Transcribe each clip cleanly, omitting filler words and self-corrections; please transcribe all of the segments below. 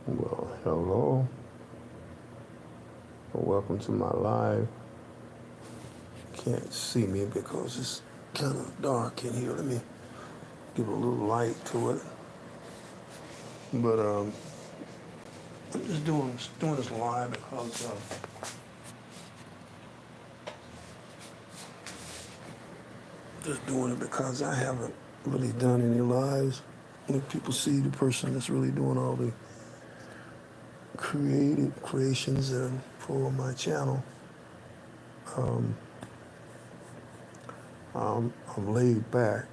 Well, hello. Welcome to my live. Can't see me because it's kind of dark in here. Let me give a little light to it. But I'm just doing this live because just doing it because I haven't really done any lives. When people see the person that's really doing all the creative creations and for my channel, I'm laid back,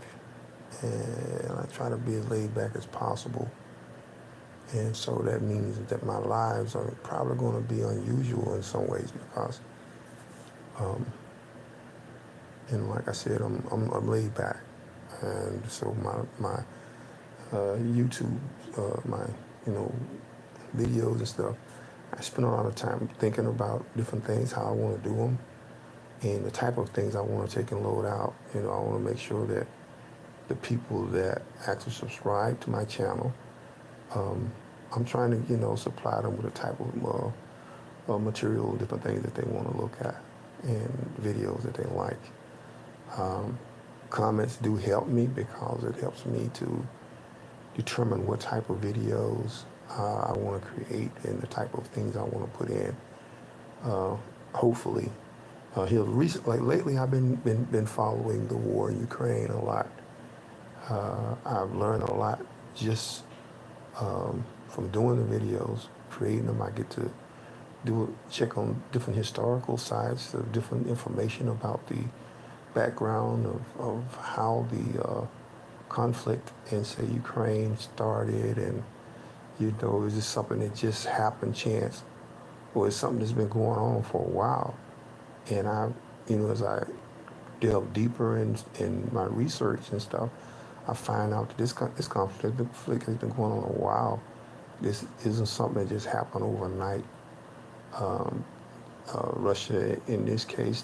and I try to be as laid back as possible. And so that means that my lives are probably going to be unusual in some ways because, and like I said, I'm laid back, and so my YouTube, my you know videos and stuff, I spend a lot of time thinking about different things, how I want to do them, and the type of things I want to take and load out. I want to make sure that the people that actually subscribe to my channel, I'm trying to supply them with a type of material, different things that they want to look at, and videos that they like. Comments do help me because it helps me to determine what type of videos I want to create and the type of things I want to put in. Hopefully, like lately, I've been following the war in Ukraine a lot. I've learned a lot just from doing the videos, creating them. I get to check on different historical sides of different information about the background of how the conflict in, say, Ukraine started, and is this something that just happened chance, or is something that's been going on for a while? And as I delve deeper in my research and stuff, I find out that this conflict has been going on a while. This isn't something that just happened overnight. Russia, in this case,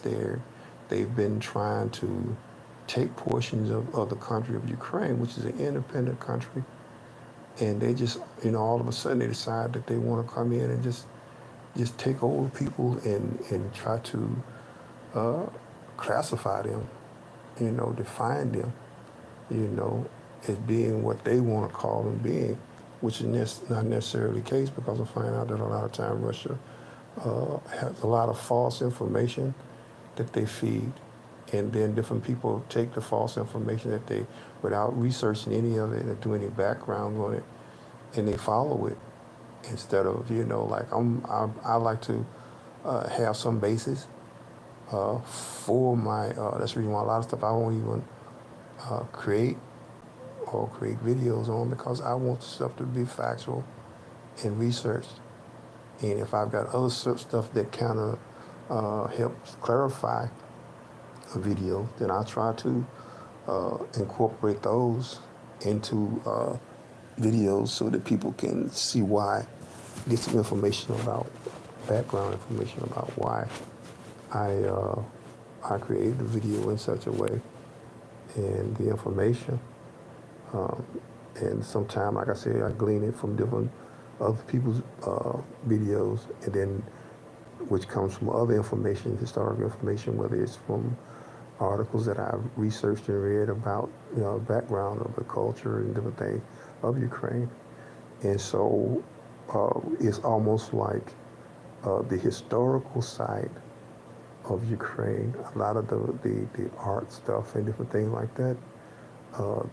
they've been trying to take portions of the country of Ukraine, which is an independent country, and they just, all of a sudden they decide that they want to come in and just take over people and try to uh, classify them, define them, you know, as being what they want to call them being, which is not necessarily the case, because I find out that a lot of time Russia has a lot of false information that they feed, and then different people take the false information that they, without researching any of it and doing any background on it, and they follow it instead of, like I like to have some basis for my. That's the reason why a lot of stuff I won't even create or create videos on, because I want the stuff to be factual and researched. And if I've got other stuff that kind of helps clarify a video, then I try to incorporate those into videos so that people can see why, get some information about, background information about why I created the video in such a way, and the information. Um, and sometimes, like I said, I glean it from different other people's videos, and then which comes from other information, historical information, whether it's from articles that I've researched and read about, background of the culture and different things of Ukraine. And so it's almost like the historical side of Ukraine, a lot of the art stuff and different things like that, uh,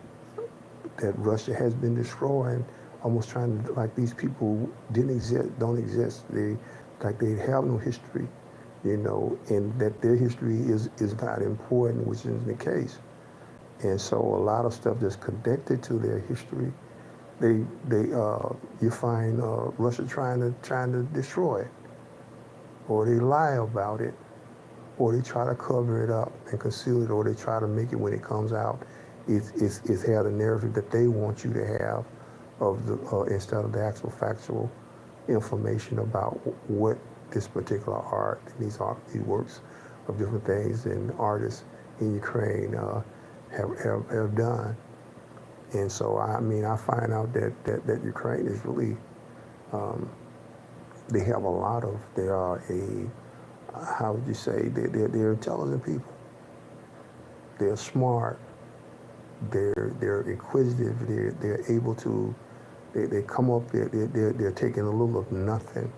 that Russia has been destroying, almost trying to, like, these people didn't exist, don't exist. They have no history, and that their history is not important, which is the case. And so a lot of stuff that's connected to their history, you find Russia trying to destroy it, or they lie about it, or they try to cover it up and conceal it, or they try to make it, when it comes out, it's have the narrative that they want you to have of the instead of the actual factual information about what this particular art, these works of different things and artists in Ukraine have done. And so I find out that Ukraine is really They have a lot of, they are how would you say, they're intelligent people. They're smart. They're inquisitive. They're able to, they come up, they're taking a little of nothing.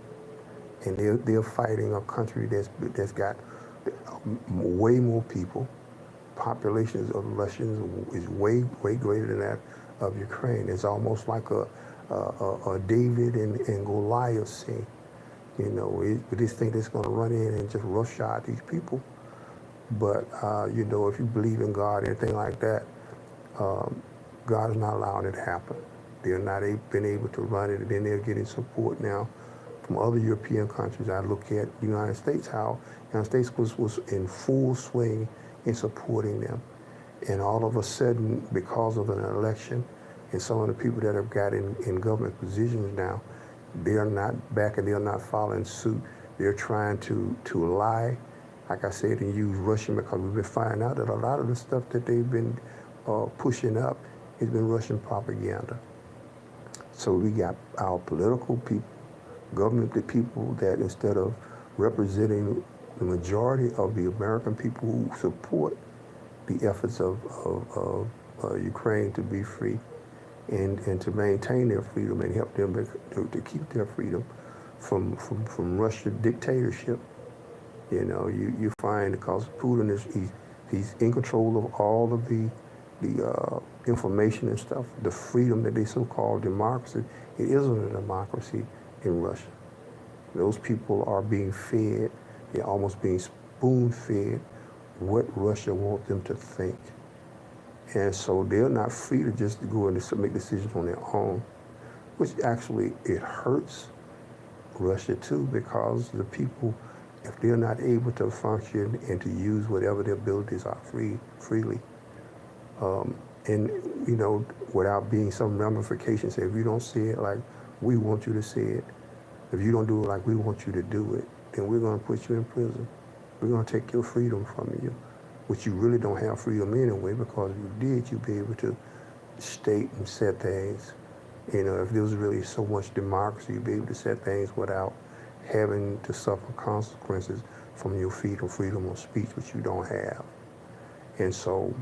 And they're fighting a country that's got way more people. Populations of Russians is way greater than that of Ukraine. It's almost like a David and Goliath scene. You know, we just think it's going to run in and just roughshod these people. But you know, if you believe in God, anything like that, God is not allowing it to happen. They're not been able to run it, and then they're getting support now from other European countries. I look at the United States, how the United States was in full swing in supporting them. And all of a sudden, because of an election, and some of the people that have got in government positions now, they're not back and they're not following suit. They're trying to lie, like I said, and use Russian, because we've been finding out that a lot of the stuff that they've been pushing up has been Russian propaganda. So we got our political people, government people that instead of representing the majority of the American people who support the efforts of Ukraine to be free and to maintain their freedom and help them to keep their freedom from Russian dictatorship. You know, you find, because Putin he's in control of all of the information and stuff, the freedom that they so-called democracy. It isn't a democracy in Russia. Those people are being fed, they're almost being spoon-fed what Russia wants them to think. And so they're not free to just go and make decisions on their own, which actually it hurts Russia too, because the people, if they're not able to function and to use whatever their abilities are freely, and you know, without being some ramifications, say if you don't say it like we want you to say it, if you don't do it like we want you to do it, then we're going to put you in prison. We're going to take your freedom from you, which you really don't have freedom anyway, because if you did, you'd be able to state and set things. You know, if there was really so much democracy, you'd be able to set things without having to suffer consequences from your freedom of speech, which you don't have. And so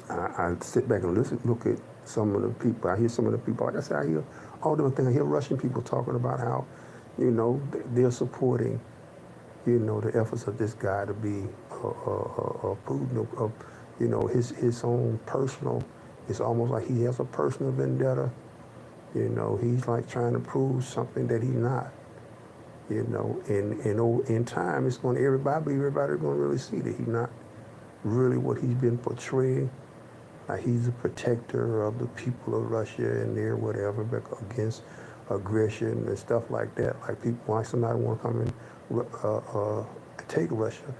I sit back and look at some of the people. I hear some of the people, like I said, I hear all the things. I hear Russian people talking about how, you know, they're supporting, you know, the efforts of this guy to be Putin, of you know, his own personal. It's almost like he has a personal vendetta. You know, he's like trying to prove something that he's not. You know, and in time, it's going to everybody's going to really see that he's not really what he's been portraying. Like he's a protector of the people of Russia and their whatever against aggression and stuff like that. Like people, like somebody want to come and take Russia.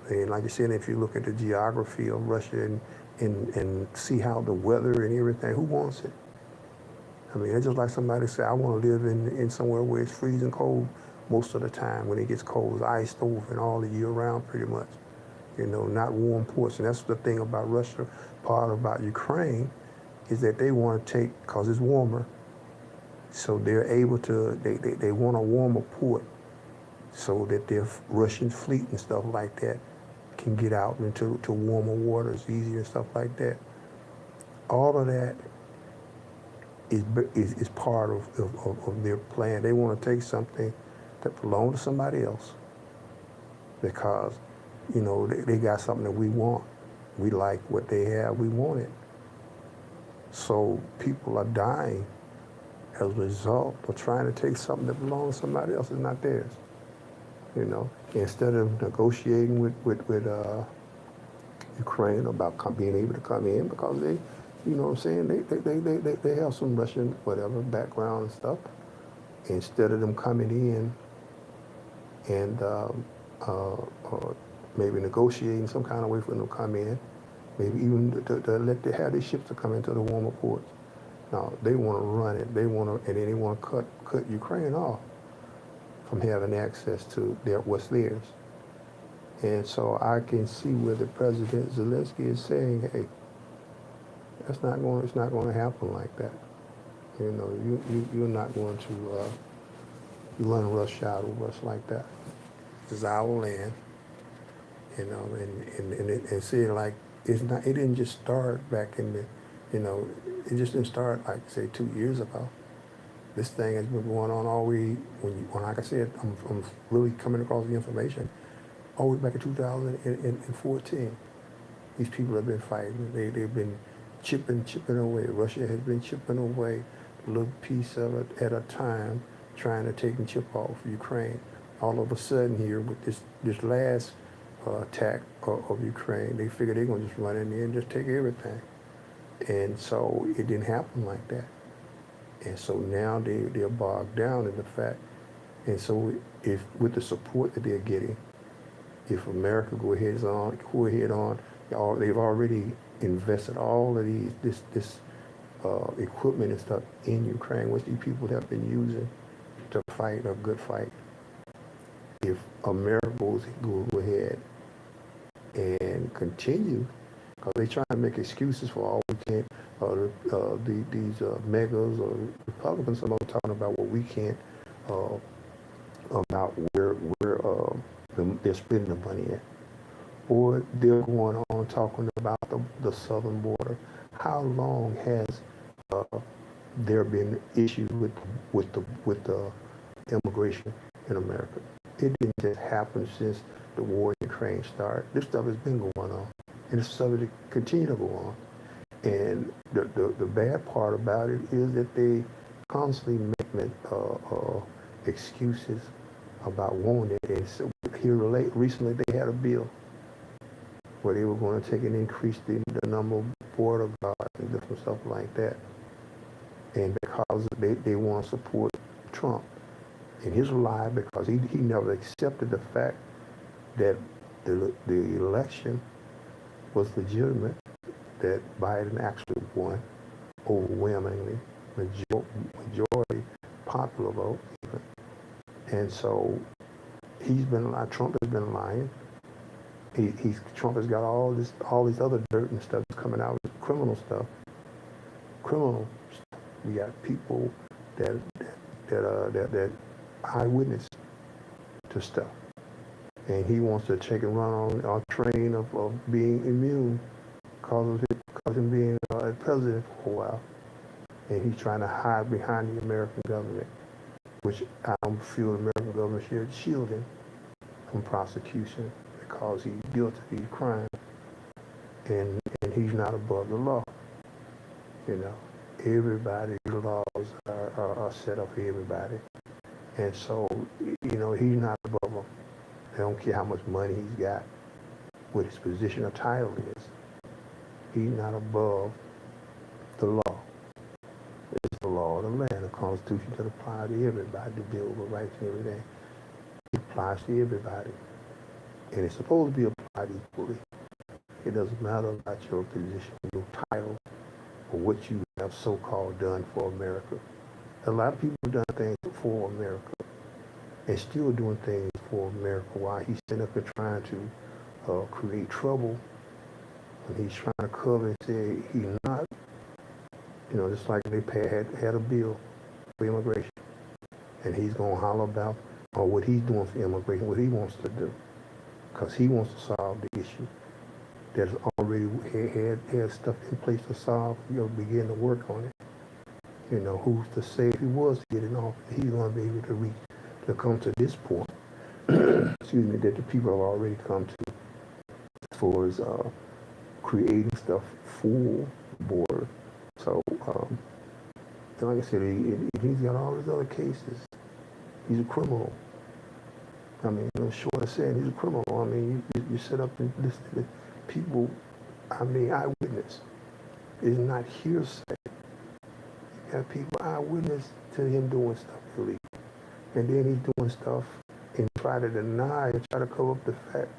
And like you said, if you look at the geography of Russia and see how the weather and everything, who wants it? I mean, it's just like somebody say, I want to live in somewhere where it's freezing cold most of the time. When it gets cold, it's iced over and all the year round pretty much. You know, not warm ports. And that's the thing about Russia, part about Ukraine, is that they want to take, because it's warmer, so they're able to, they want a warmer port so that their Russian fleet and stuff like that can get out into warmer waters easier and stuff like that. All of that is part of their plan. They want to take something that belongs to somebody else because, you know, they got something that we want. We like what they have. We want it. So people are dying as a result of trying to take something that belongs to somebody else and not theirs. You know, instead of negotiating with Ukraine about being able to come in, because they, you know what I'm saying, they have some Russian whatever background and stuff. Instead of them coming in and maybe negotiating some kind of way for them to come in, maybe even to let they have these ships to come into the warmer ports. No, they want to run it. They want to, and then they want to cut Ukraine off from having access to what's theirs. And so I can see where the President Zelensky is saying, hey, it's not going to happen like that. You know, you're not going to run roughshod over us like that. It's our land, you know, and see, like, it didn't just start back in the, you know, it just didn't start, like, say, 2 years ago. This thing has been going on all the way, when like I said, I'm really coming across the information, all the way back in 2014. These people have been fighting. They've been chipping away. Russia has been chipping away a little piece of it at a time, trying to take and chip off Ukraine. All of a sudden here, with this last attack of Ukraine, they figured they're going to just run in there and just take everything. And so it didn't happen like that. And so now they're bogged down in the fact. And so if with the support that they're getting, if America go ahead on, they've already invested all of this equipment and stuff in Ukraine, which these people have been using to fight a good fight. If America go ahead and continue, because they're trying to make excuses for all we can't, these megas or Republicans are talking about what we can't, about where they're spending the money at. Or they're going on talking about the southern border. How long has there been issues with the immigration in America? It didn't just happen since the war in Ukraine started. This stuff has been going on, and this stuff will continue to go on. And the bad part about it is that they constantly make excuses about wanting it. And so recently they had a bill where they were going to take and increase the number of border guards and different stuff like that. And because they want to support Trump. And his lie, because he never accepted the fact that the election was legitimate, that Biden actually won overwhelmingly, majority popular vote. And so he's been lying. Trump has been lying. Trump has got all these other dirt and stuff coming out, criminal stuff. We got people that eyewitness to stuff, and he wants to take and run on our train of being immune because of him being president for a while, and he's trying to hide behind the American government, which I don't feel the American government should shield him from prosecution because he's guilty of these crimes, and he's not above the law. You know, everybody's laws are set up for everybody, and so, you know, he's not above them. They don't care how much money he's got, what his position or title is. He's not above the law. It's the law of the land. The Constitution doesn't apply to everybody. The Bill of Rights and everything. It applies to everybody. And it's supposed to be applied equally. It doesn't matter about your position, your title, or what you have so-called done for America. A lot of people have done things for America and still doing things for America while he's sitting up there trying to create trouble. And he's trying to cover and say he's not, you know, just like they had a bill for immigration. And he's going to holler about what he's doing for immigration, what he wants to do. Because he wants to solve the issue. There's already had stuff in place to solve, you know, begin to work on it. You know, who's to say if he was to get in office, he's going to be able to come to this point, excuse me, that the people have already come to as far as creating stuff for the border. So, like I said, he's got all these other cases. He's a criminal. I mean, you know, short of saying he's a criminal. I mean, you set up and listen to people. I mean, eyewitness is not hearsay. You got people eyewitness to him doing stuff illegal, and then he's doing stuff and try to deny and try to cover up the fact.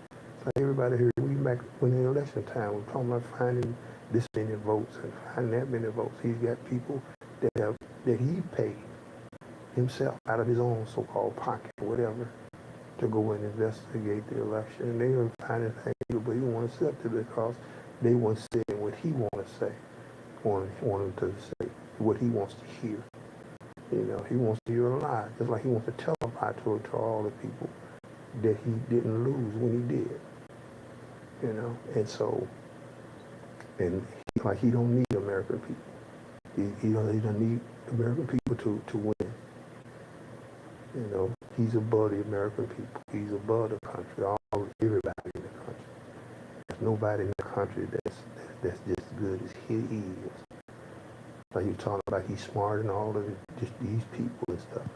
Like everybody here, we back when the election time, we're talking about finding this many votes and finding that many votes. He's got people that he paid himself out of his own so-called pocket or whatever to go and investigate the election. And they were finding things, but he won't accept it because they weren't saying what he wanted to say, wanted to say. what he wants to hear. You know, he wants to hear a lie, just like he wants to tell a lie to all the people that he didn't lose when he did. You know, and so, and he don't need American people. He doesn't need American people to win. You know, he's above the American people. He's above the country, everybody in the country. There's nobody in the country that's just as good as he is. Like you're talking about, he's smarter than all of just these people and stuff.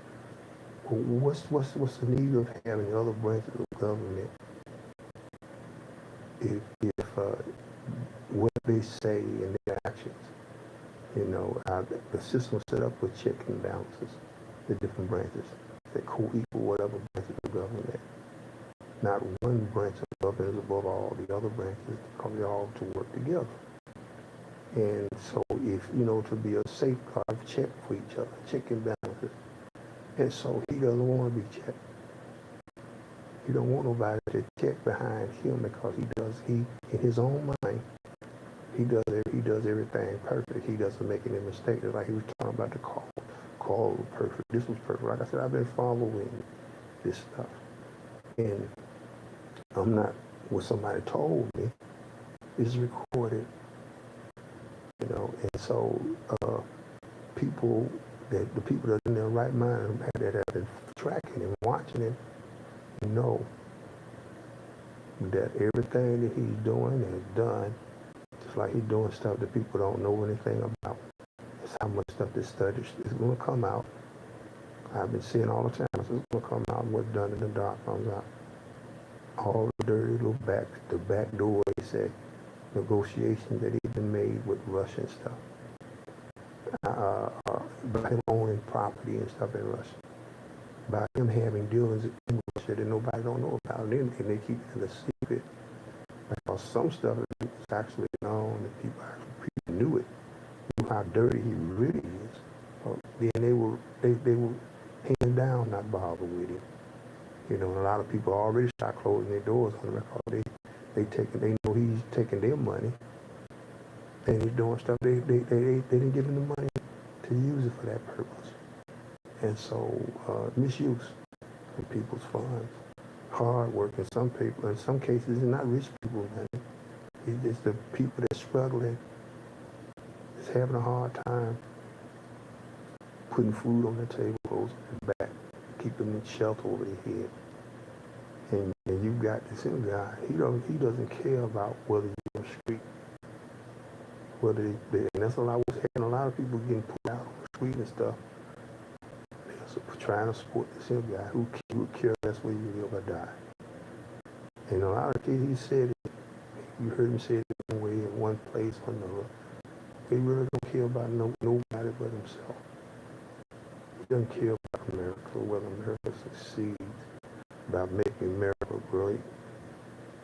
Well, what's the need of having the other branches of government if what they say and their actions, you know, the system is set up with check and balances, the different branches that co-equal whatever branches of government. Not one branch of government is above all the other branches because they all to work together. And so if, you know, to be a safeguard check for each other, check and balances. And so he doesn't want to be checked. He don't want nobody to check behind him because in his own mind, he does everything perfect. He doesn't make any mistakes. Like he was talking about the call was perfect. This was perfect. Like I said, I've been following this stuff. And I'm not what somebody told me. It's recorded. You know, and so the people that are in their right mind that have been tracking and watching him know that everything that he's doing is done, just like he's doing stuff that people don't know anything about. It's how much stuff this study is going to come out. I've been seeing all the time. It's going to come out. What's done in the dark comes out. All the dirty little the back door, they say, negotiations that he's been made with Russia and stuff. By him owning property and stuff in Russia. By him having dealings in Russia that nobody don't know about. And they keep it a secret. Because some stuff is actually known and people knew it. Knew how dirty he really is. Then they were hands down not bothered with him. You know, and a lot of people already start closing their doors on him because they know he's taking their money and he's doing stuff they didn't give him the money to use it for that purpose. And so misuse of people's funds, hard work in some people, in some cases it's not rich people's money. It's the people that's struggling, that's having a hard time putting food on their table, clothes on their back, keep them in shelter over their head. And you've got this guy, he doesn't care about whether you're on the street, and that's a lot what's happening. A lot of people getting put out on the street and stuff. They're trying to support this guy who would care less whether you live or die. And a lot of cases he said it, you heard him say it one way in one place or another. He really don't care about nobody but himself. He doesn't care about America, whether America succeeds, about making America great.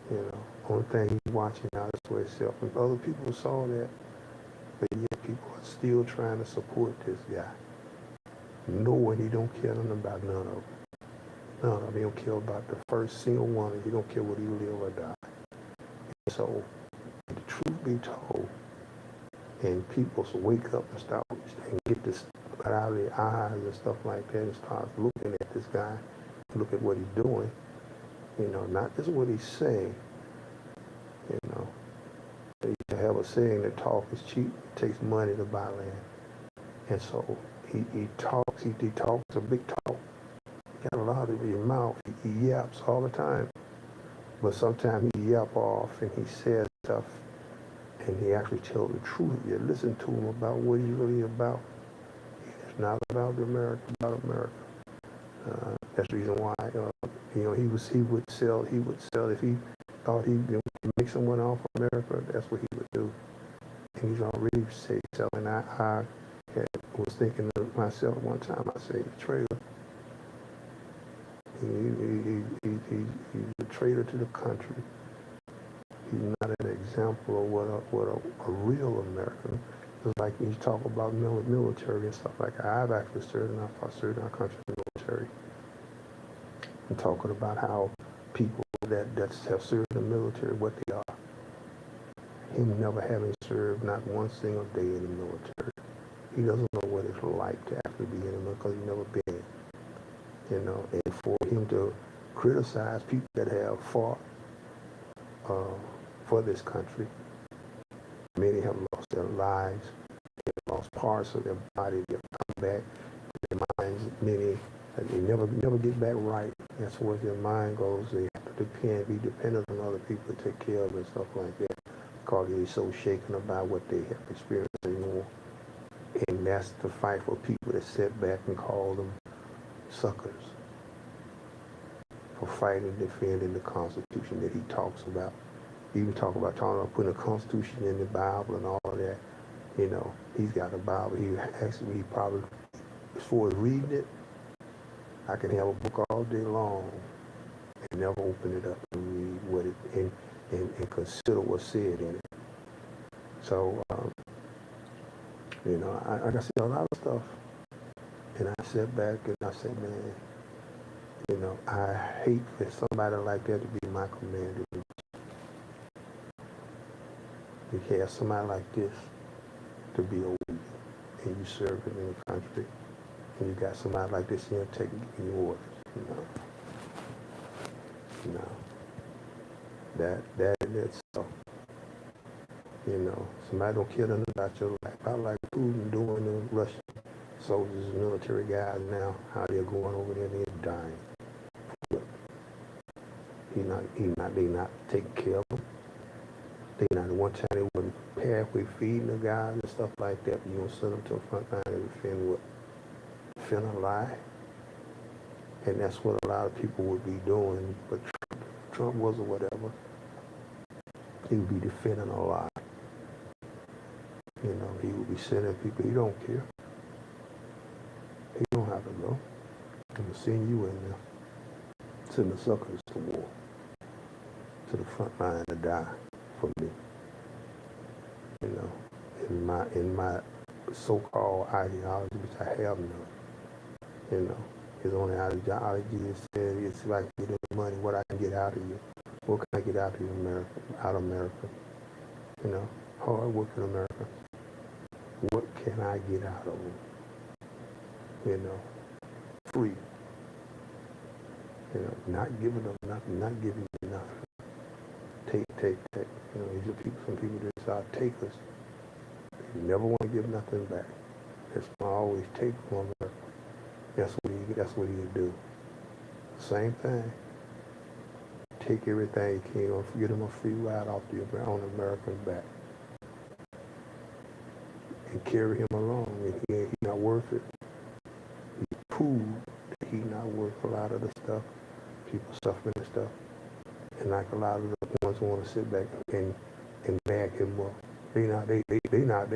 You know, only thing he's watching out is for himself. And other people saw that, but yet people are still trying to support this guy. Knowing he don't care nothing about none of them. None of them. He don't care about the first single one. He don't care whether he live or die. And so, the truth be told, and people wake up and start and get this out of their eyes and stuff like that and start looking at this guy, look at what he's doing, you know, not just what he's saying, you know. They used to have a saying that talk is cheap, it takes money to buy land. And so he talks a big talk. He got a lot of his mouth, he yaps all the time. But sometimes he yap off and he says stuff and he actually tells the truth. You listen to him about what he's really about. It's not about America, it's about America. That's the reason why, you know, he would sell if he thought he could make someone off America, that's what he would do. And he's already selling. I was thinking to myself one time, I said, traitor. He's a traitor to the country. He's not an example of what a real American. It's like when you talk about military and stuff like that. I've actually served in our country's military. I'm talking about how people that have served in the military, what they are. Him never having served not one single day in the military. He doesn't know what it's like to actually be in America because he's never been it. And for him to criticize people that have fought for this country, many have lost their lives, they've lost parts of their body, they've come back, their minds, many, they never get back right. That's where their mind goes. They have to be dependent on other people to take care of and stuff like that, because they're so shaken about what they have experienced anymore. And that's the fight for people that sit back and call them suckers for fighting and defending the Constitution that he talks about. He even talking about putting the Constitution in the Bible and all of that. He's got a Bible. He probably, as far as reading it, I can have a book all day long and never open it up and read what it and consider what's said in it. So, I can see a lot of stuff, and I sit back and I say, man, I hate for somebody like that to be my commander. You have somebody like this to be over you, and you serving in the country, and you got somebody like this here taking your orders. That's so. Somebody don't care nothing about your life. I like Putin doing the Russian soldiers, military guys now, how they're going over there and they're dying. They not taking care of them. They not, one time they wasn't halfway feeding the guys and stuff like that. You don't send them to the front line and defend a lie. And that's what a lot of people would be doing. But Trump was or whatever, he would be defending a lie. He would be sending people. He don't care. He don't have to go. I'm going to send you in there. Send the suckers to war, to the front line to die for me. In my so-called ideology, which I have none. His only ideology is that it's like getting money, what I can get out of you. What can I get out of you, out of America? Hard work in America. What can I get out of them? Free. Not giving them nothing, not giving you nothing. Take. These are some people that are takers. You never want to give nothing back. That's why I always take from America. That's what he'll do. Same thing. Take everything you can, get him a free ride off on American back. And carry him along. And he's not worth it. He proved that he's not worth a lot of the stuff. People suffering and stuff. And like a lot of the ones who want to sit back and back him up. They not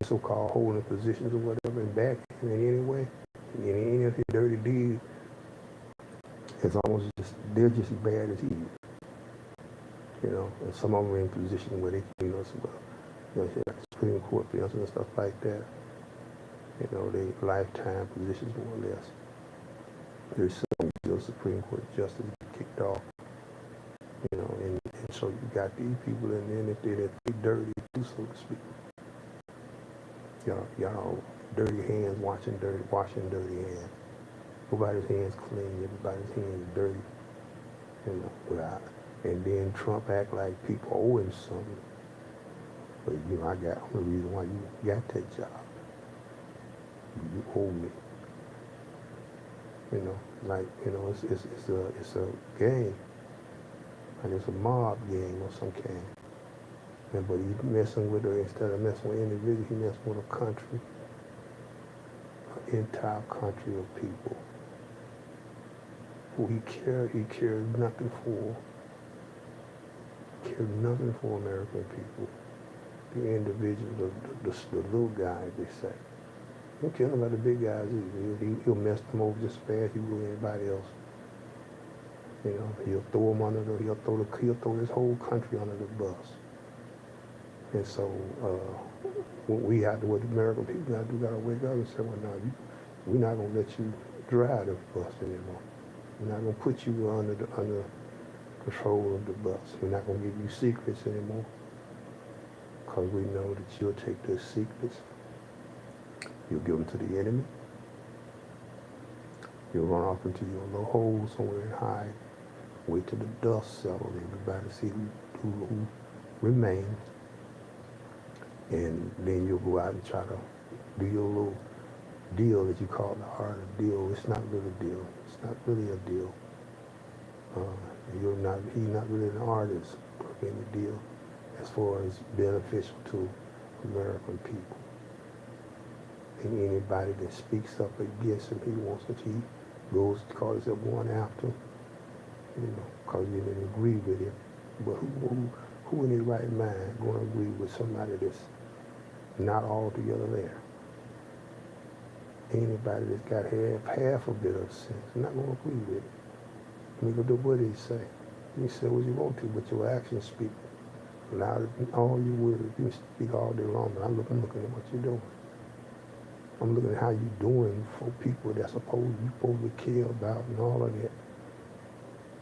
so-called holding positions or whatever and back him in any way. In any of his dirty deeds, they're just as bad as he is. And some of them are in positions where they can, like Supreme Court bills and stuff like that. They lifetime positions more or less. There's some Supreme Court justice kicked off. And so you got these people in there, and if they're dirty too, so to speak. Y'all dirty hands washing dirty hands. Nobody's hands clean, everybody's hands dirty. And then Trump act like people owe him something. But I'm the reason why you got that job. You owe me. It's a game. And it's a mob game of some kind. But he's messing with her instead of messing with individuals, he's messing with a country, an entire country of people who he cared nothing for. Cared nothing for American people. The individuals, the little guys, they say. He don't care about the big guys either. He'll mess them over just as fast as he will anybody else. He'll throw them he'll throw this whole country under the bus. And so, what the American people got to do, got to wake up and say, well, no, we're not going to let you drive the bus anymore. We're not going to put you under control of the bus. We're not going to give you secrets anymore. Because we know that you'll take those secrets You'll give them to the enemy. You'll run off into your little hole somewhere and hide. Wait till the dust settles. Everybody see who remains. And then you'll go out and try to do your little deal that you call the art of deal. It's not really a deal. It's not really a deal. He's not really an artist of any deal as far as beneficial to American people. And anybody that speaks up against him, he wants to, he goes, calls himself going after, because you didn't agree with him. But who in his right mind going to agree with somebody that's not altogether there? Anybody that's got half a bit of sense, not going to agree with it. Nigga, do what he say. You say what you want to, but your actions speak louder than all your words. You can speak all day long, but I'm looking at what you're doing. I'm looking at how you're doing for people that you're supposed to care about and all of that.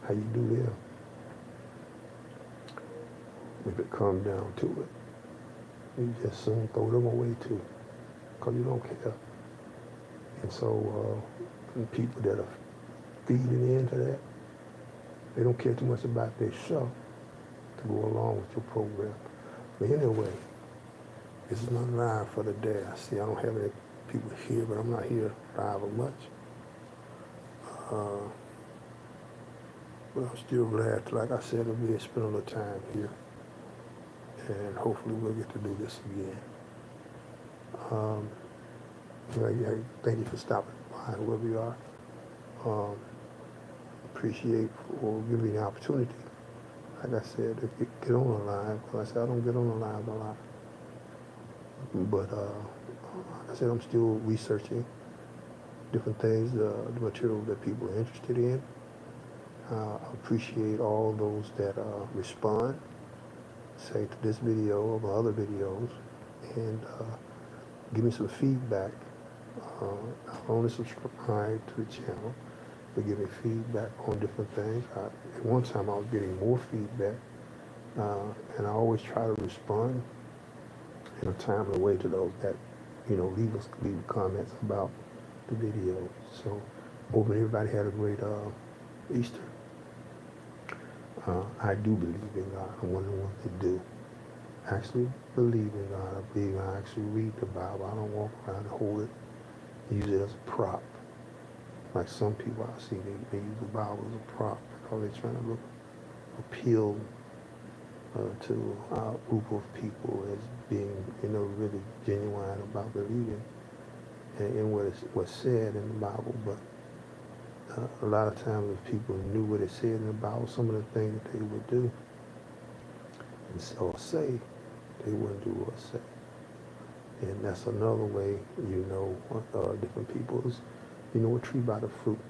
How you do them. If it comes down to it, you just soon throw them away too, because you don't care. And so people that are feeding into that, they don't care too much about their show to go along with your program. But anyway, this is not live for the day. I see I don't have any people here, but I'm not here live or much. But I'm still glad, like I said, to be spend a little time here. And hopefully we'll get to do this again. Thank you for stopping by wherever you are. Appreciate for giving me the opportunity. Like I said, to get on the line, because I said I don't get on the line a lot. But like I said, I'm still researching different things, the material that people are interested in. I appreciate all those that respond, say to this video or my other videos, and give me some feedback. Not only subscribe to the channel, but give me feedback on different things. At one time I was getting more feedback, and I always try to respond in a timely way to those that, leave comments about the video. So hoping everybody had a great Easter. I do believe in God. I'm one of the ones that do. Actually believe in God. I believe I actually read the Bible. I don't walk around and hold it, use it as a prop. Like some people I see, they use the Bible as a prop because they're trying to appeal to our group of people as being, really genuine about believing in what's said in the Bible. But a lot of times if people knew what it said in the Bible, some of the things that they would do or say, they wouldn't do or say. And that's another way different people is, a tree by the fruit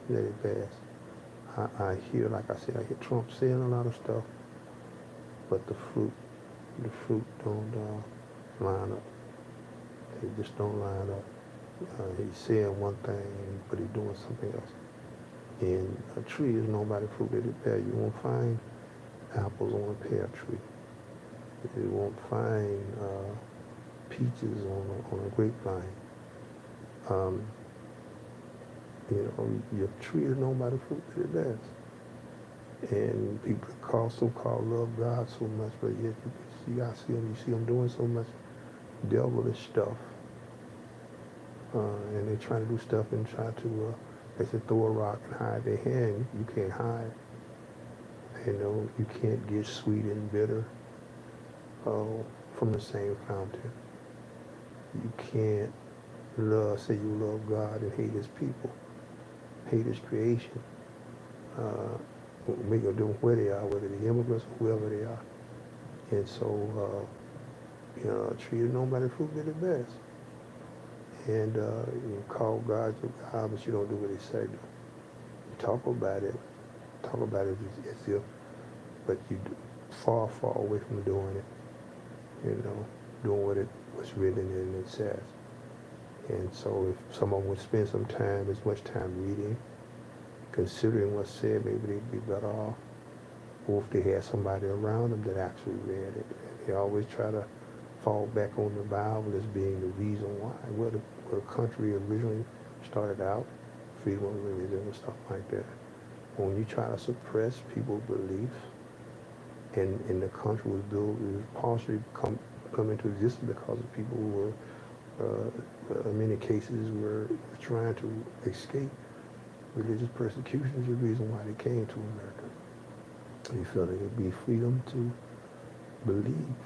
that it bears. I hear, like I said, I hear Trump saying a lot of stuff, but the fruit don't line up. They just don't line up. He's saying one thing, but he's doing something else. And a tree is known by the fruit that it bears. You won't find apples on a pear tree. You won't find peaches on a grapevine. Your tree is known by the fruit that it bears. And people so-called love God so much, but yet you see them doing so much devilish stuff. And they're trying to do stuff and try to, they say throw a rock and hide their hand. You can't hide. You can't get sweet and bitter from the same fountain. You can't say you love God and hate his people, hate his creation. Make a difference where they are, whether they're immigrants or whoever they are. And so, a tree is known by the fruit that it bears. And you call God your God, but you don't do what he say. You talk about it as if, but you far away from doing it. Doing what's written and it says. And so if someone would spend some time, as much time reading, considering what's said, maybe they'd be better off. Or if they had somebody around them that actually read it. They always try to fall back on the Bible as being the reason why. Where the country originally started out, freedom of religion and stuff like that. When you try to suppress people's beliefs, and the country was built, it was partially come into existence because of people who were, in many cases, were trying to escape religious persecution. Is the reason why they came to America. They felt it would be freedom to believe.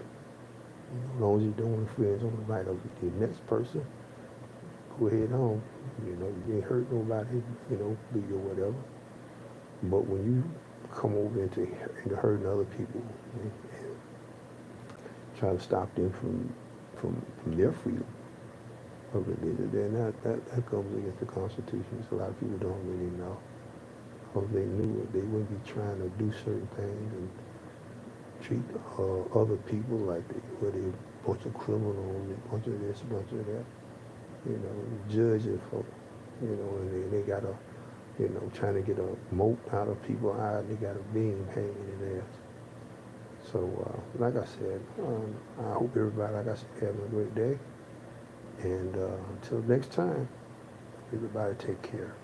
As long as you're doing infringe on the right of the next person, go ahead on. You ain't hurt nobody, bleed or whatever. But when you come over into hurting other people and try to stop them from their freedom of religion, then that comes against the Constitution. So a lot of people don't really know. If they knew it, they wouldn't be trying to do certain things and treat other people like they a bunch of criminals, a bunch of this, a bunch of that. Judging folk, and they got trying to get a moat out of people out, and they got a beam hanging in their ass. So, like I said, I hope everybody, like I said, having a great day. And until next time, everybody take care.